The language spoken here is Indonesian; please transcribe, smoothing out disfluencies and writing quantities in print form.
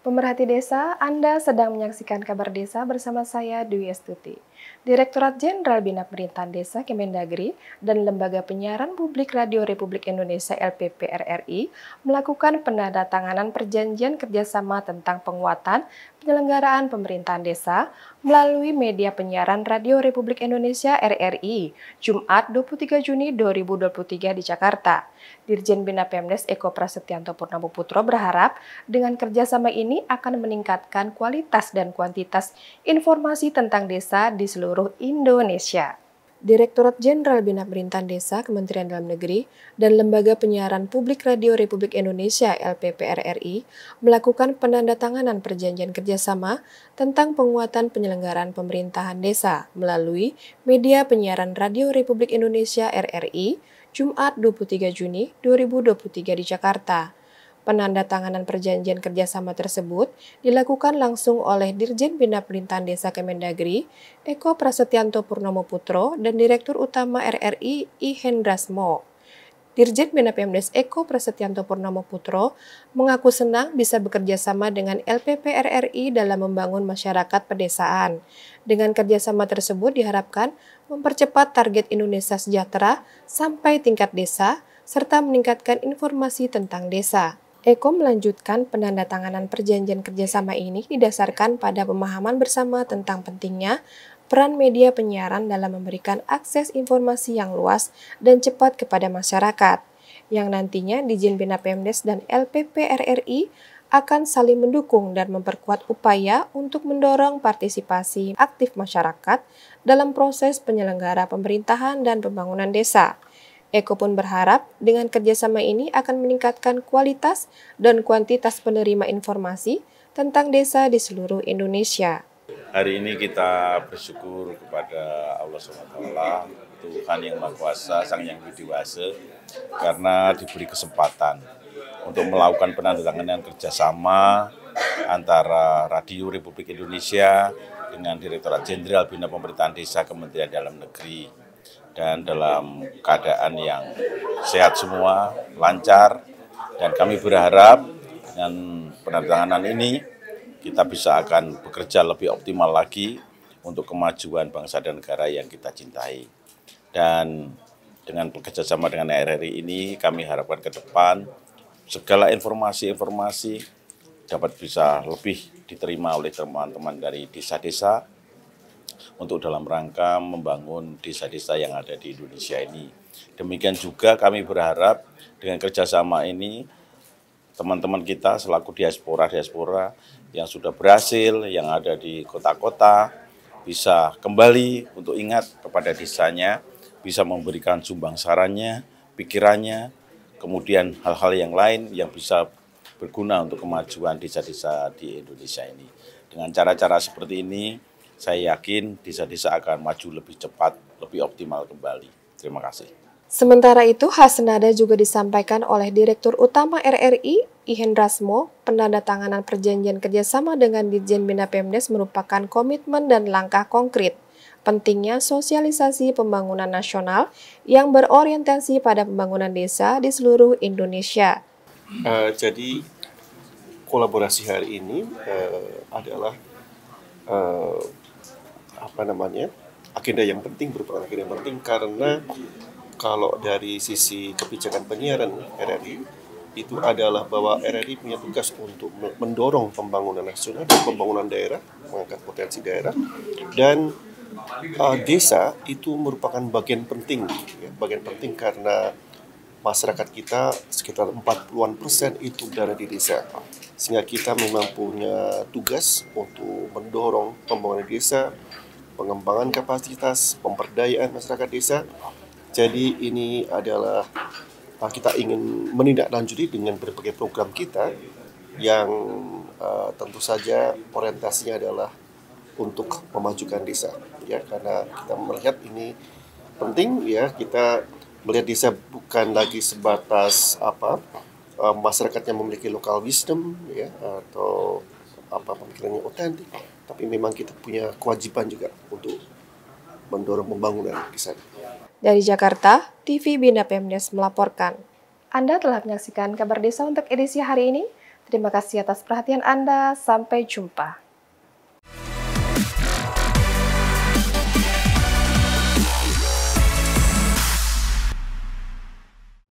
Pemerhati desa, Anda sedang menyaksikan kabar desa bersama saya, Dwi Astuti. Direktorat Jenderal Bina Pemerintahan Desa Kemendagri dan Lembaga Penyiaran Publik Radio Republik Indonesia LPP RRI melakukan penandatanganan perjanjian kerjasama tentang penguatan penyelenggaraan pemerintahan desa melalui media penyiaran Radio Republik Indonesia RRI, Jumat 23 Juni 2023 di Jakarta. Dirjen Bina Pemdes Eko Prasetyanto Purnomo Putro berharap dengan kerjasama ini akan meningkatkan kualitas dan kuantitas informasi tentang desa di seluruh Indonesia. Direktorat Jenderal Bina Pemerintahan Desa Kementerian Dalam Negeri dan Lembaga Penyiaran Publik Radio Republik Indonesia LPP RRI melakukan penandatanganan perjanjian kerjasama tentang penguatan penyelenggaraan pemerintahan desa melalui media penyiaran Radio Republik Indonesia RRI Jumat 23 Juni 2023 di Jakarta. Penandatanganan perjanjian kerjasama tersebut dilakukan langsung oleh Dirjen Bina Pemerintahan Desa Kemendagri, Eko Prasetyanto Purnomo Putro, dan Direktur Utama RRI I Hendrasmo. Dirjen Bina Pemdes Eko Prasetyanto Purnomo Putro mengaku senang bisa bekerja sama dengan LPP RRI dalam membangun masyarakat pedesaan. Dengan kerjasama tersebut diharapkan mempercepat target Indonesia sejahtera sampai tingkat desa, serta meningkatkan informasi tentang desa. Eko melanjutkan penandatanganan perjanjian kerjasama ini didasarkan pada pemahaman bersama tentang pentingnya peran media penyiaran dalam memberikan akses informasi yang luas dan cepat kepada masyarakat, yang nantinya Dirjen Bina Pemdes dan LPP RRI akan saling mendukung dan memperkuat upaya untuk mendorong partisipasi aktif masyarakat dalam proses penyelenggara pemerintahan dan pembangunan desa. Eko pun berharap dengan kerjasama ini akan meningkatkan kualitas dan kuantitas penerima informasi tentang desa di seluruh Indonesia. Hari ini kita bersyukur kepada Allah SWT, Tuhan yang Maha Kuasa, Sang Yang Widiwasa, karena diberi kesempatan untuk melakukan penandatanganan kerjasama antara Radio Republik Indonesia dengan Direktorat Jenderal Bina Pemerintahan Desa Kementerian Dalam Negeri. Dan dalam keadaan yang sehat semua, lancar, dan kami berharap dengan penandatanganan ini kita bisa akan bekerja lebih optimal lagi untuk kemajuan bangsa dan negara yang kita cintai. Dan dengan bekerjasama dengan RRI ini kami harapkan ke depan segala informasi-informasi dapat bisa lebih diterima oleh teman-teman dari desa-desa untuk dalam rangka membangun desa-desa yang ada di Indonesia ini. Demikian juga kami berharap dengan kerjasama ini teman-teman kita selaku diaspora yang sudah berhasil, yang ada di kota-kota, bisa kembali untuk ingat kepada desanya, bisa memberikan sumbang sarannya, pikirannya, kemudian hal-hal yang lain yang bisa berguna untuk kemajuan desa-desa di Indonesia ini. Dengan cara-cara seperti ini, saya yakin desa-desa akan maju lebih cepat, lebih optimal kembali. Terima kasih. Sementara itu, hasenada juga disampaikan oleh Direktur Utama RRI, I Hendrasmo. Penandatanganan perjanjian kerjasama dengan Dirjen Bina Pemdes merupakan komitmen dan langkah konkret pentingnya sosialisasi pembangunan nasional yang berorientasi pada pembangunan desa di seluruh Indonesia. Jadi kolaborasi hari ini adalah agenda yang penting, merupakan agenda yang penting karena kalau dari sisi kebijakan penyiaran RRI itu adalah bahwa RRI punya tugas untuk mendorong pembangunan nasional dan pembangunan daerah, mengangkat potensi daerah, dan desa itu merupakan bagian penting, bagian penting karena masyarakat kita sekitar 40% itu berada di desa. Sehingga kita memang punya tugas untuk mendorong pembangunan desa, pengembangan kapasitas, pemberdayaan masyarakat desa. Jadi ini adalah kita ingin menindaklanjuti dengan berbagai program kita yang tentu saja orientasinya adalah untuk memajukan desa. Ya, karena kita melihat ini penting, ya, kita melihat desa bukan lagi sebatas masyarakat yang memiliki local wisdom, ya, atau pemikirannya otentik, tapi memang kita punya kewajiban juga untuk mendorong pembangunan di sana. Dari Jakarta, TV Bina Pemdes melaporkan. Anda telah menyaksikan kabar desa untuk edisi hari ini. Terima kasih atas perhatian Anda. Sampai jumpa.